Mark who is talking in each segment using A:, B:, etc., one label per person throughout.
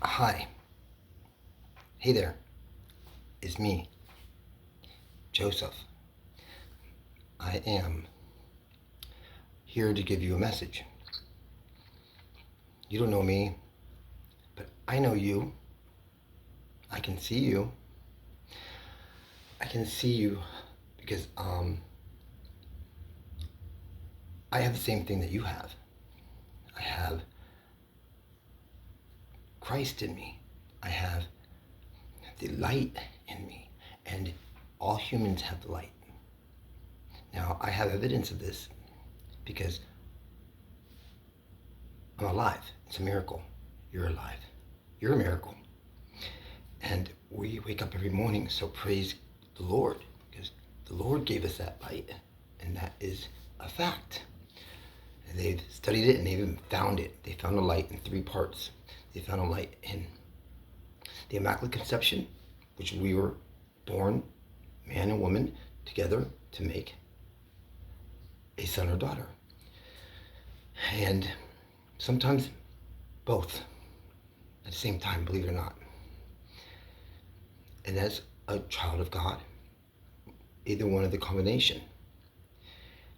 A: Hi. Hey there. It's me, Joseph. I am here to give you a message. You don't know me, but I know you. I can see you. I can see you because I have the same thing that you have. I have Christ in me. I have the light in me. And all humans have the light. Now, I have evidence of this because I'm alive. It's a miracle. You're alive. You're a miracle. And we wake up every morning, so praise the Lord, because the Lord gave us that light, and that is a fact. And they've studied it and they've even found it. They found a light in three parts. They found a light in the Immaculate Conception, which we were born, man and woman, together to make a son or daughter. And sometimes both at the same time, believe it or not. And as a child of God, either one of the combination.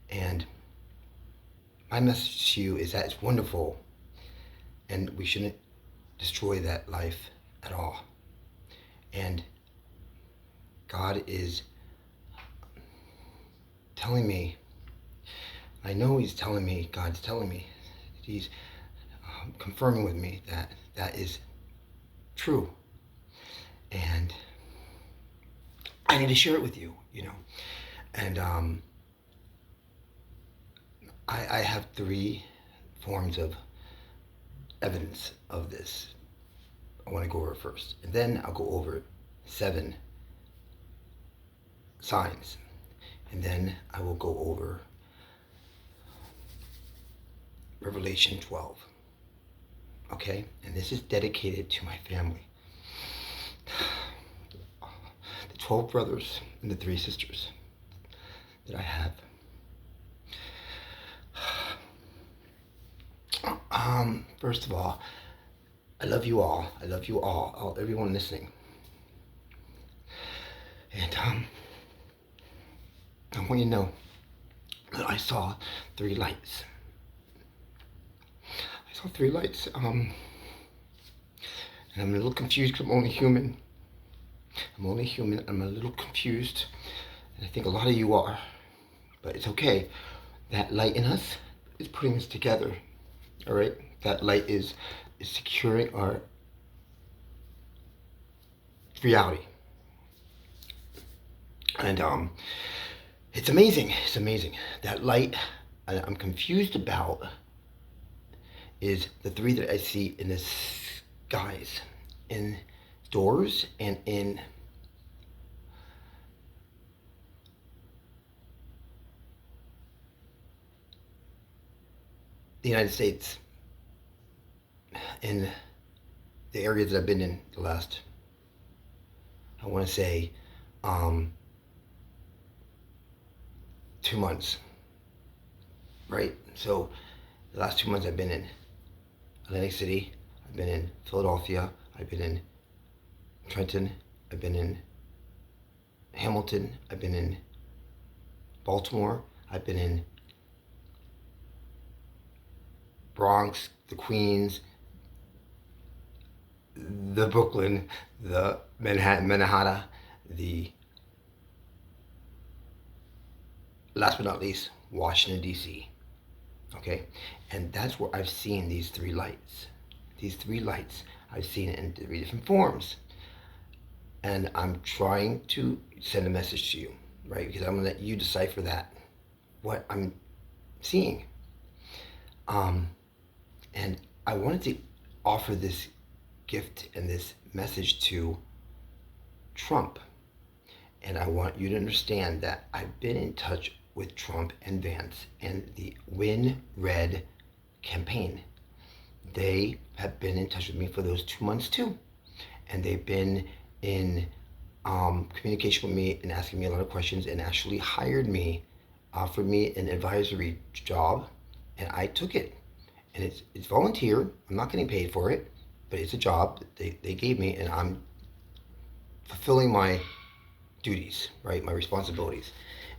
A: And my message to you is that it's wonderful and we shouldn't destroy that life at all. And God is telling me, I know He's telling me, God's telling me, He's confirming with me that that is true. And I need to share it with you, And I have three forms of evidence of this. I want to go over first. And then I'll go over 7 signs. And then I will go over Revelation 12. Okay? And this is dedicated to my family. The 12 brothers and the 3 sisters that I have. First of all, I love you all. I love you all everyone listening. And I want you to know that I saw 3 lights. I saw 3 lights. And I'm a little confused because I'm only human. I'm a little confused. And I think a lot of you are. But it's okay. That light in us is putting us together. All right? That light is securing our reality. And it's amazing. It's amazing. That light I'm confused about is the 3 that I see in the skies, in doors, and in the United States, in the areas that I've been in the last, I want to say, 2 months, right? So the last 2 months I've been in Atlantic City, I've been in Philadelphia, I've been in Trenton, I've been in Hamilton, I've been in Baltimore, I've been in Bronx, the Queens, the Brooklyn, the Manhattan, the, last but not least, Washington, D.C. Okay? And that's where I've seen these 3 lights. These 3 lights, I've seen it in 3 different forms. And I'm trying to send a message to you, right? Because I'm going to let you decipher that, what I'm seeing. And I wanted to offer this gift and this message to Trump. And I want you to understand that I've been in touch with Trump and Vance and the Win Red campaign. They have been in touch with me for those 2 months too. And they've been in communication with me and asking me a lot of questions and actually hired me, offered me an advisory job, and I took it. And it's volunteer. I'm not getting paid for it. but it's a job that they gave me, and I'm fulfilling my duties, right? My responsibilities.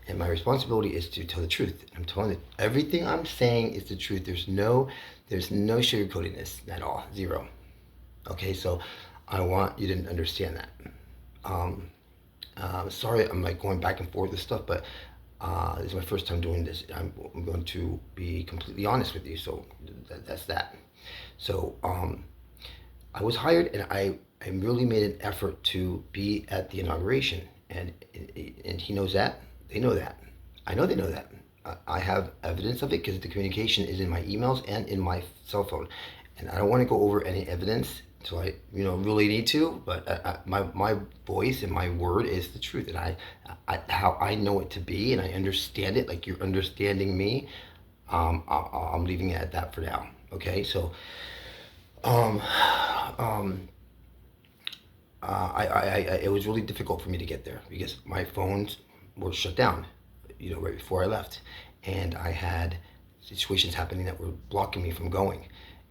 A: And my responsibility is to tell the truth. I'm telling it. Everything I'm saying is the truth. There's no sugarcoating this at all. Zero. Okay, so I want you to understand that. Um, Sorry, I'm like going back and forth with stuff, but this is my first time doing this. I'm going to be completely honest with you. So that's that. So I was hired, and I really made an effort to be at the inauguration, and he knows that. They know that. I know they know that. I have evidence of it because the communication is in my emails and in my cell phone, and I don't want to go over any evidence until I really need to. But my voice and my word is the truth, and how I know it to be, and I understand it like you're understanding me. I'm leaving it at that for now. Okay, so um, um, it was really difficult for me to get there because my phones were shut down, right before I left, and I had situations happening that were blocking me from going.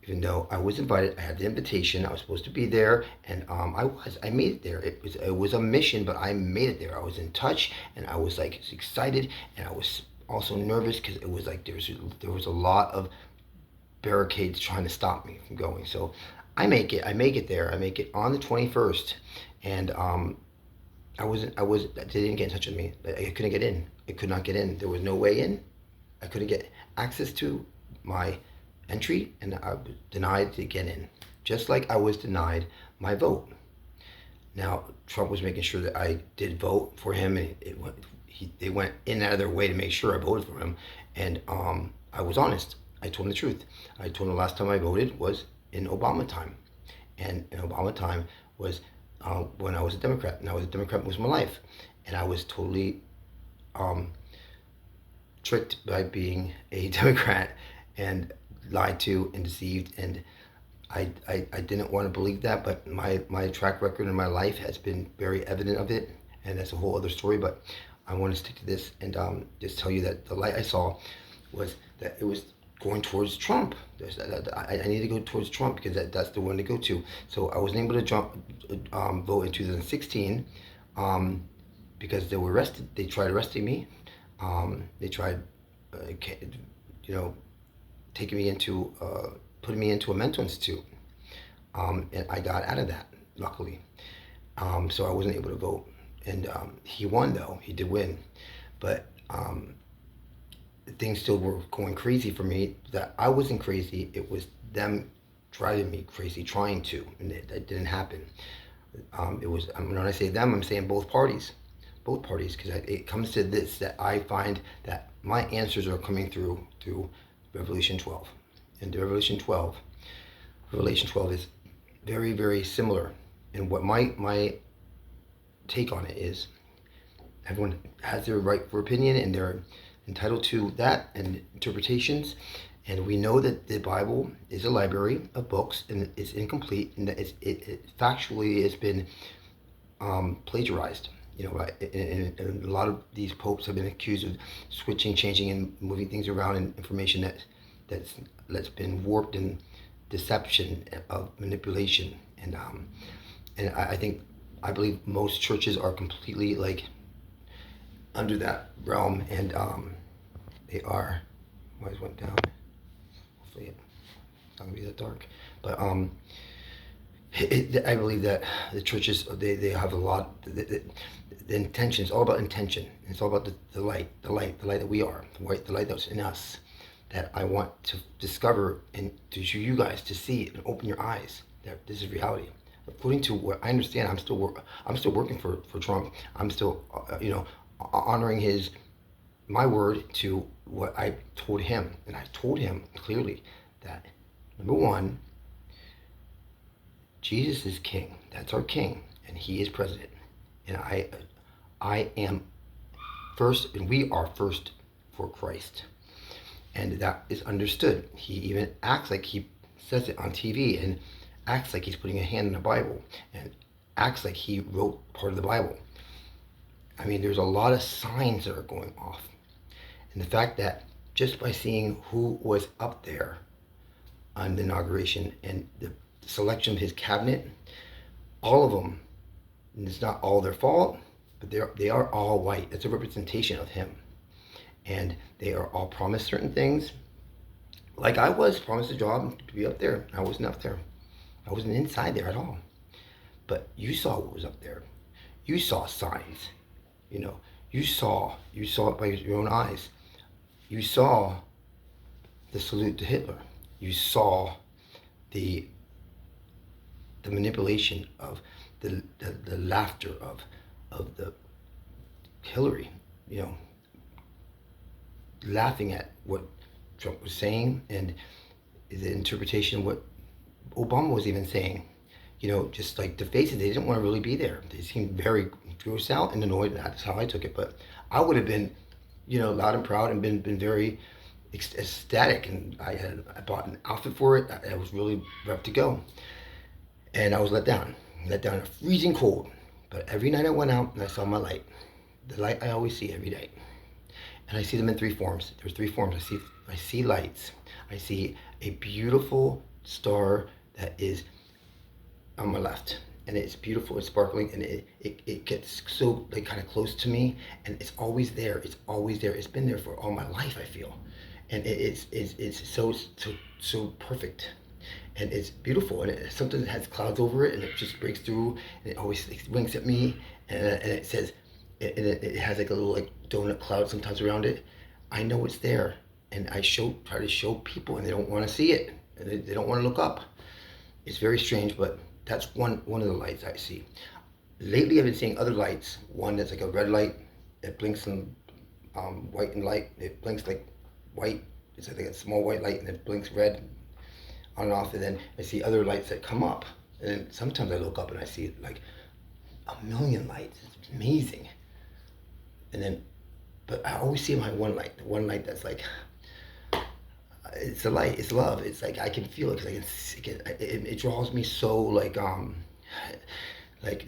A: Even though I was invited, I had the invitation. I was supposed to be there, and I made it there. It was a mission, but I made it there. I was in touch, and I was like excited, and I was also nervous because it was like there was a lot of barricades trying to stop me from going. So I make it there. I make it on the 21st, and they didn't get in touch with me. I couldn't get in. I could not get in. There was no way in. I couldn't get access to my entry, and I was denied to get in, just like I was denied my vote. Now Trump was making sure that I did vote for him, and they went in and out of their way to make sure I voted for him, and I was honest. I told him the truth. I told him the last time I voted was in Obama time, and in Obama time was when I was a Democrat, and I was a Democrat most of my life, and I was totally tricked by being a Democrat and lied to and deceived, and I didn't want to believe that, but my track record in my life has been very evident of it, and that's a whole other story, but I want to stick to this and just tell you that the light I saw was that it was going towards Trump. I need to go towards Trump because that's the one to go to. So I wasn't able to vote in 2016 because they were arrested. They tried arresting me. They tried, taking me into, putting me into a mental institute. And I got out of that, luckily. So I wasn't able to vote. And he won, though. He did win. But things still were going crazy for me. That I wasn't crazy. It was them driving me crazy, trying to. And that didn't happen. When I say them, I'm saying both parties. Both parties. Because it comes to this, that I find that my answers are coming through Revelation 12. And Revelation 12 is very, very similar. And what my take on it is, everyone has their right for opinion, and they're entitled to that and interpretations. And we know that the Bible is a library of books, and it's incomplete, and that it factually has been plagiarized. And a lot of these popes have been accused of switching, changing, and moving things around in information that's been warped and deception of manipulation. And I believe most churches are completely like under that realm, and they are. My eyes went down. Hopefully it's not gonna be that dark, but I believe that the churches they have a lot. The intention is all about intention. It's all about the light that we are, the light that's in us, that I want to discover and to show you guys to see and open your eyes that this is reality. According to what I understand, I'm still working for Trump. I'm still honoring my word to what I told him, and I told him clearly that number one, Jesus is king. That's our king, and he is president. And I am first, and we are first for Christ. And that is understood. He even acts like he says it on TV, and acts like he's putting a hand in the Bible, and acts like he wrote part of the Bible. I mean, there's a lot of signs that are going off. And the fact that just by seeing who was up there on the inauguration and the selection of his cabinet, all of them, and it's not all their fault, but they are all white. That's a representation of him. And they are all promised certain things. Like I was promised a job to be up there. I wasn't up there. I wasn't inside there at all. But you saw what was up there. You saw signs. You know, you saw it by your own eyes. You saw the salute to Hitler. You saw the manipulation of the laughter of the Hillary, you know, laughing at what Trump was saying and the interpretation of what Obama was even saying. You know, just like the faces, they didn't want to really be there. They seemed very grossed out and annoyed. That's how I took it. But I would have been, you know, loud and proud and been very ecstatic. And I bought an outfit for it. I was really ready to go. And I was let down in a freezing cold. But every night I went out and I saw my light. The light I always see every day. And I see them in three forms. There's three forms. I see lights. I see a beautiful star that is on my left, and it's beautiful, it's sparkling, and it gets so like kind of close to me, and it's always there. It's always there. It's been there for all my life, I feel, and it's so perfect, and it's beautiful, and it sometimes has clouds over it, and it just breaks through, and it always winks at me, and it says, and it has like a little like donut cloud sometimes around it. I know it's there, and I try to show people, and they don't want to see it, and they don't want to look up. It's very strange, but that's one of the lights I see. Lately, I've been seeing other lights. One that's like a red light that blinks in white and light. It blinks like white. It's like a small white light, and it blinks red on and off. And then I see other lights that come up. And then sometimes I look up and I see like a million lights. It's amazing. And then, but I always see my one light. The one light that's like, it's a light, it's love. It's like I can feel it because it draws me so like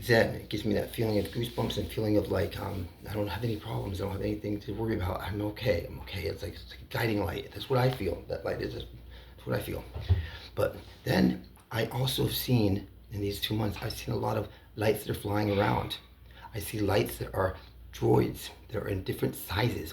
A: zen. It gives me that feeling of goosebumps and feeling of like I don't have any problems. I don't have anything to worry about. I'm okay. It's like a guiding light. That's what I feel. That light is. That's what I feel. But then I also have seen in these 2 months, I've seen a lot of lights that are flying around. I see lights that are droids that are in different sizes,